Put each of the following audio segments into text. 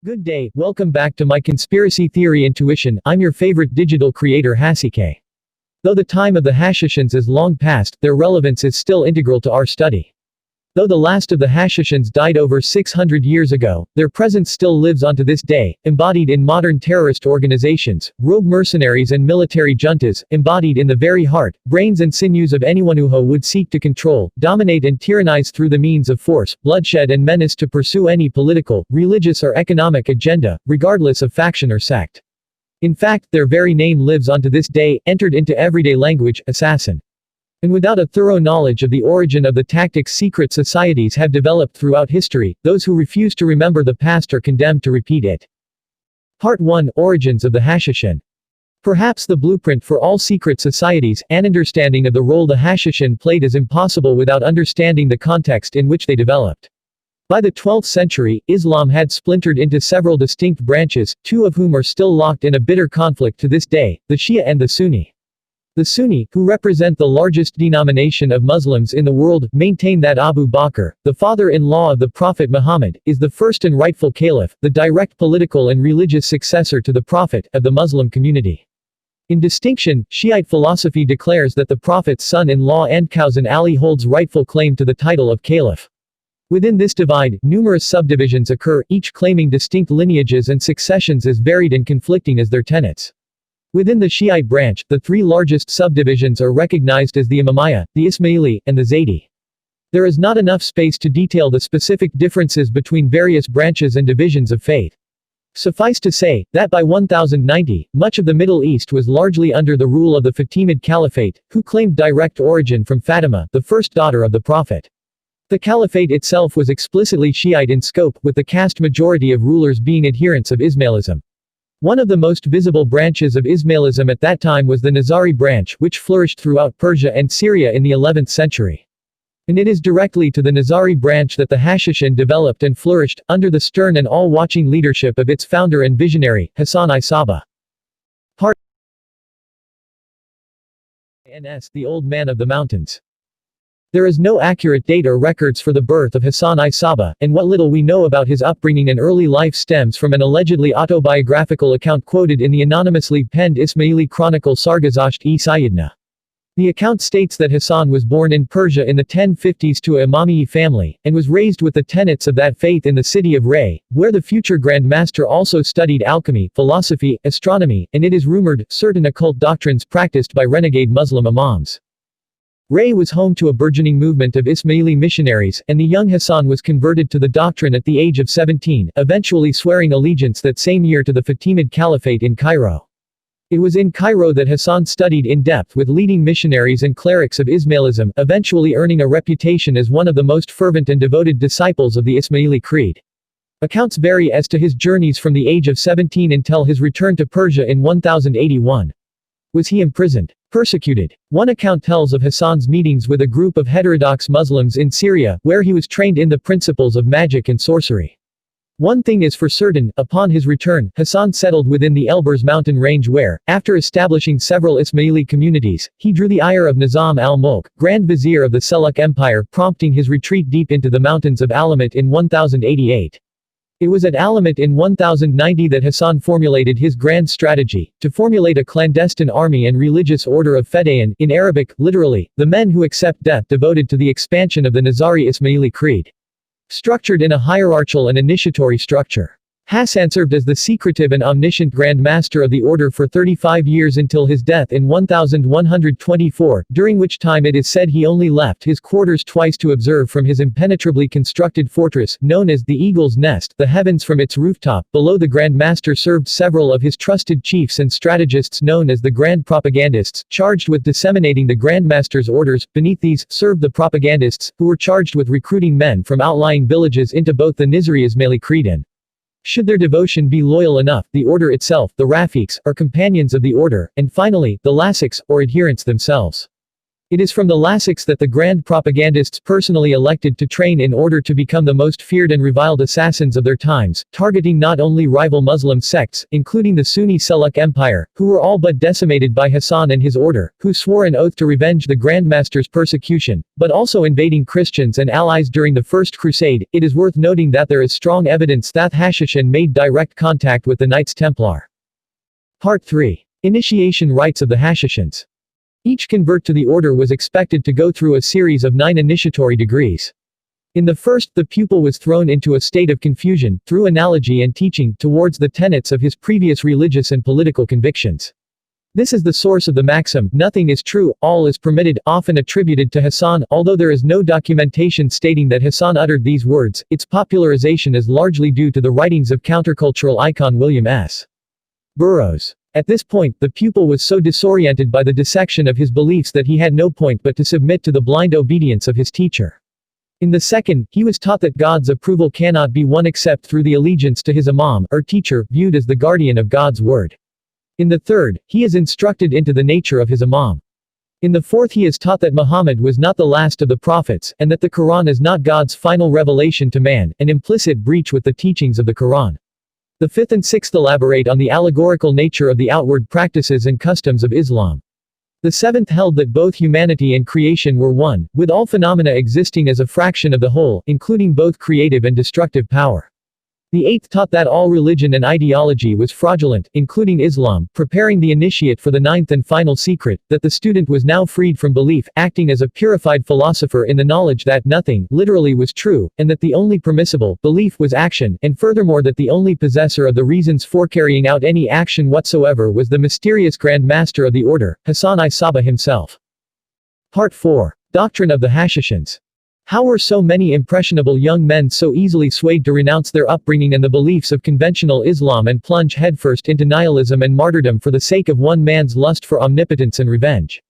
Good day, welcome back to my conspiracy theory intuition. I'm your favorite digital creator Hassan-i. Though the time of the Hashashins is long past, their relevance is still integral to our study. Though the last of the Hashashins died over 600 years ago, their presence still lives on to this day, embodied in modern terrorist organizations, rogue mercenaries and military juntas, embodied in the very heart, brains and sinews of anyonewho would seek to control, dominate and tyrannize through the means of force, bloodshed and menace to pursue any political, religious or economic agenda, regardless of faction or sect. In fact, their very name lives on to this day, entered into everyday language, assassin. And without a thorough knowledge of the origin of the tactics secret societies have developed throughout history, those who refuse to remember the past are condemned to repeat it. Part 1: Origins of the Hashashin. Perhaps the blueprint for all secret societies, an understanding of the role the Hashashin played is impossible without understanding the context in which they developed. By the 12th century, Islam had splintered into several distinct branches, two of whom are still locked in a bitter conflict to this day, the Shia and the Sunni. The Sunni, who represent the largest denomination of Muslims in the world, maintain that Abu Bakr, the father-in-law of the Prophet Muhammad, is the first and rightful caliph, the direct political and religious successor to the Prophet, of the Muslim community. In distinction, Shiite philosophy declares that the Prophet's son-in-law and cousin Ali holds rightful claim to the title of caliph. Within this divide, numerous subdivisions occur, each claiming distinct lineages and successions as varied and conflicting as their tenets. Within the Shiite branch, the three largest subdivisions are recognized as the Imamiyya, the Ismaili, and the Zaydi. There is not enough space to detail the specific differences between various branches and divisions of faith. Suffice to say, that by 1090, much of the Middle East was largely under the rule of the Fatimid Caliphate, who claimed direct origin from Fatima, the first daughter of the Prophet. The Caliphate itself was explicitly Shiite in scope, with the caste majority of rulers being adherents of Ismailism. One of the most visible branches of Ismailism at that time was the Nizari branch, which flourished throughout Persia and Syria in the 11th century. And it is directly to the Nizari branch that the Hashashin developed and flourished, under the stern and all-watching leadership of its founder and visionary, Hassan-i. Part NS, the Old Man of the Mountains. There is no accurate date or records for the birth of Hassan-i, and what little we know about his upbringing and early life stems from an allegedly autobiographical account quoted in the anonymously penned Ismaili chronicle Sargazasht-e-Sayyidna. The account states that Hassan was born in Persia in the 1050s to a Imamiyyi family, and was raised with the tenets of that faith in the city of Ray, where the future Grand Master also studied alchemy, philosophy, astronomy, and it is rumored, certain occult doctrines practiced by renegade Muslim imams. Ray was home to a burgeoning movement of Ismaili missionaries, and the young Hassan was converted to the doctrine at the age of 17, eventually swearing allegiance that same year to the Fatimid Caliphate in Cairo. It was in Cairo that Hassan studied in depth with leading missionaries and clerics of Ismailism, eventually earning a reputation as one of the most fervent and devoted disciples of the Ismaili creed. Accounts vary as to his journeys from the age of 17 until his return to Persia in 1081. Was he imprisoned? Persecuted? One account tells of Hassan's meetings with a group of heterodox Muslims in Syria, where he was trained in the principles of magic and sorcery. One thing is for certain, upon his return, Hassan settled within the Elburz mountain range where, after establishing several Ismaili communities, he drew the ire of Nizam al-Mulk, Grand Vizier of the Seljuk Empire, prompting his retreat deep into the mountains of Alamut in 1088. It was at Alamut in 1090 that Hassan formulated his grand strategy, to formulate a clandestine army and religious order of Fedayeen, in Arabic, literally, the men who accept death, devoted to the expansion of the Nizari Ismaili creed. Structured in a hierarchical and initiatory structure. Hassan served as the secretive and omniscient Grand Master of the order for 35 years until his death in 1124, during which time it is said he only left his quarters twice to observe from his impenetrably constructed fortress, known as the Eagle's Nest, the heavens from its rooftop. Below the Grand Master served several of his trusted chiefs and strategists known as the Grand Propagandists, charged with disseminating the Grand Master's orders. Beneath these, served the propagandists, who were charged with recruiting men from outlying villages into both the Nizari Ismaili creed and, should their devotion be loyal enough, the order itself, the Rafiqs, or companions of the order, and finally, the Lasiqs, or adherents themselves. It is from the Lasics that the grand propagandists personally elected to train in order to become the most feared and reviled assassins of their times, targeting not only rival Muslim sects, including the Sunni Seljuk Empire, who were all but decimated by Hassan and his order, who swore an oath to revenge the Grand Master's persecution, but also invading Christians and allies during the First Crusade. It is worth noting that there is strong evidence that Hashashin made direct contact with the Knights Templar. Part 3. Initiation rites of the Hashashins. Each convert to the order was expected to go through a series of 9 initiatory degrees. In the first, the pupil was thrown into a state of confusion, through analogy and teaching, towards the tenets of his previous religious and political convictions. This is the source of the maxim, "Nothing is true, all is permitted," often attributed to Hassan. Although there is no documentation stating that Hassan uttered these words, its popularization is largely due to the writings of countercultural icon William S. Burroughs. At this point, the pupil was so disoriented by the dissection of his beliefs that he had no point but to submit to the blind obedience of his teacher. In the second, he was taught that God's approval cannot be won except through the allegiance to his imam, or teacher, viewed as the guardian of God's word. In the third, he is instructed into the nature of his imam. In the fourth, he is taught that Muhammad was not the last of the prophets, and that the Quran is not God's final revelation to man, an implicit breach with the teachings of the Quran. The fifth and sixth elaborate on the allegorical nature of the outward practices and customs of Islam. The seventh held that both humanity and creation were one, with all phenomena existing as a fraction of the whole, including both creative and destructive power. The eighth taught that all religion and ideology was fraudulent, including Islam, preparing the initiate for the ninth and final secret, that the student was now freed from belief, acting as a purified philosopher in the knowledge that nothing, literally, was true, and that the only permissible belief was action, and furthermore that the only possessor of the reasons for carrying out any action whatsoever was the mysterious Grand Master of the order, Hassan-i Saba himself. Part 4. Doctrine of the Hashashins. How were so many impressionable young men so easily swayed to renounce their upbringing and the beliefs of conventional Islam and plunge headfirst into nihilism and martyrdom for the sake of one man's lust for omnipotence and revenge?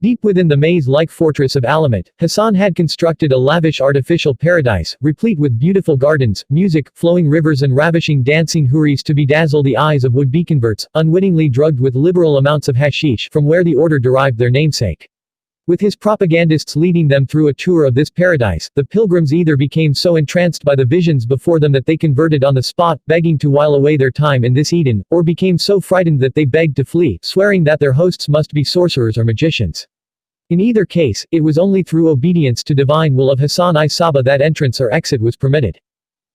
Deep within the maze-like fortress of Alamut, Hassan had constructed a lavish artificial paradise, replete with beautiful gardens, music, flowing rivers and ravishing dancing houris to bedazzle the eyes of would-be converts, unwittingly drugged with liberal amounts of hashish, from where the order derived their namesake. With his propagandists leading them through a tour of this paradise, the pilgrims either became so entranced by the visions before them that they converted on the spot, begging to while away their time in this Eden, or became so frightened that they begged to flee, swearing that their hosts must be sorcerers or magicians. In either case, it was only through obedience to divine will of Hassan-i Saba that entrance or exit was permitted.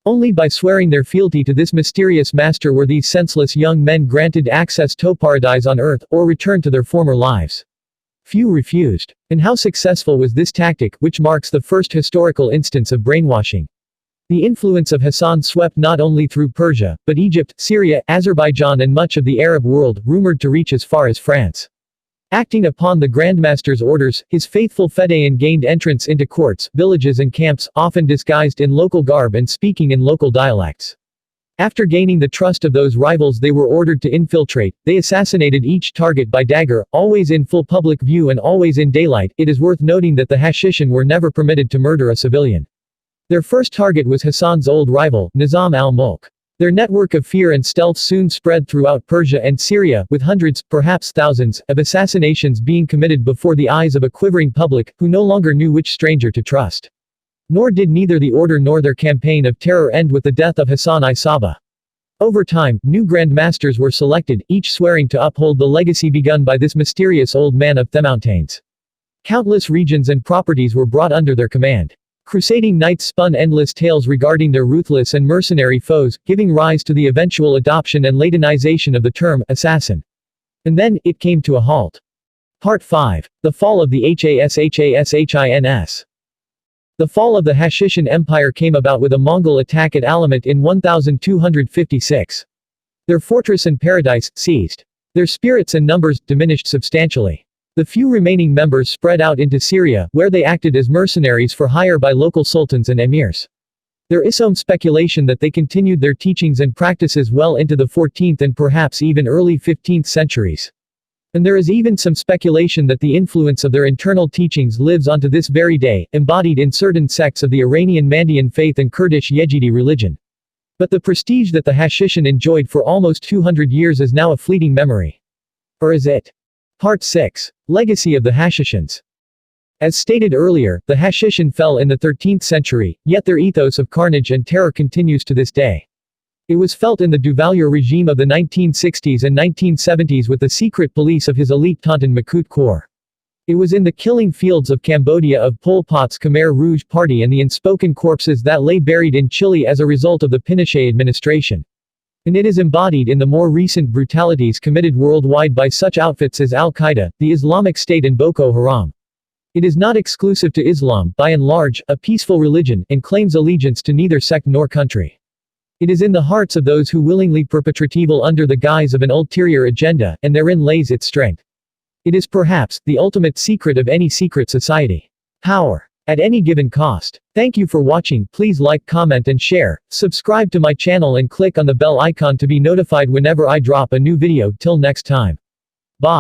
Only by swearing their fealty to this mysterious master were these senseless young men granted access to paradise on earth, or return to their former lives. Few refused. And how successful was this tactic, which marks the first historical instance of brainwashing? The influence of Hassan swept not only through Persia, but Egypt, Syria, Azerbaijan and much of the Arab world, rumored to reach as far as France. Acting upon the Grandmaster's orders, his faithful Fedayeen gained entrance into courts, villages and camps, often disguised in local garb and speaking in local dialects. After gaining the trust of those rivals they were ordered to infiltrate, they assassinated each target by dagger, always in full public view and always in daylight. It is worth noting that the Hashashin were never permitted to murder a civilian. Their first target was Hassan's old rival, Nizam al-Mulk. Their network of fear and stealth soon spread throughout Persia and Syria, with hundreds, perhaps thousands, of assassinations being committed before the eyes of a quivering public, who no longer knew which stranger to trust. Nor did neither the order nor their campaign of terror end with the death of Hassan-i Saba. Over time, new grandmasters were selected, each swearing to uphold the legacy begun by this mysterious old man of the mountains. Countless regions and properties were brought under their command. Crusading knights spun endless tales regarding their ruthless and mercenary foes, giving rise to the eventual adoption and Latinization of the term assassin. And then, it came to a halt. Part 5. The Fall of the Hashashins. The fall of the Hashashin Empire came about with a Mongol attack at Alamut in 1256. Their fortress and paradise, seized. Their spirits and numbers, diminished substantially. The few remaining members spread out into Syria, where they acted as mercenaries for hire by local sultans and emirs. There is some speculation that they continued their teachings and practices well into the 14th and perhaps even early 15th centuries. And there is even some speculation that the influence of their internal teachings lives on to this very day, embodied in certain sects of the Iranian Mandaean faith and Kurdish Yezidi religion. But the prestige that the Hashashin enjoyed for almost 200 years is now a fleeting memory. Or is it? Part 6. Legacy of the Hashashins. As stated earlier, the Hashashin fell in the 13th century, yet their ethos of carnage and terror continues to this day. It was felt in the Duvalier regime of the 1960s and 1970s with the secret police of his elite Tonton Macoute Corps. It was in the killing fields of Cambodia of Pol Pot's Khmer Rouge Party and the unspoken corpses that lay buried in Chile as a result of the Pinochet administration. And it is embodied in the more recent brutalities committed worldwide by such outfits as Al-Qaeda, the Islamic State and Boko Haram. It is not exclusive to Islam, by and large, a peaceful religion, and claims allegiance to neither sect nor country. It is in the hearts of those who willingly perpetrate evil under the guise of an ulterior agenda, and therein lays its strength. It is perhaps the ultimate secret of any secret society. Power. At any given cost. Thank you for watching. Please like, comment and share, subscribe to my channel and click on the bell icon to be notified whenever I drop a new video. Till next time. Bye.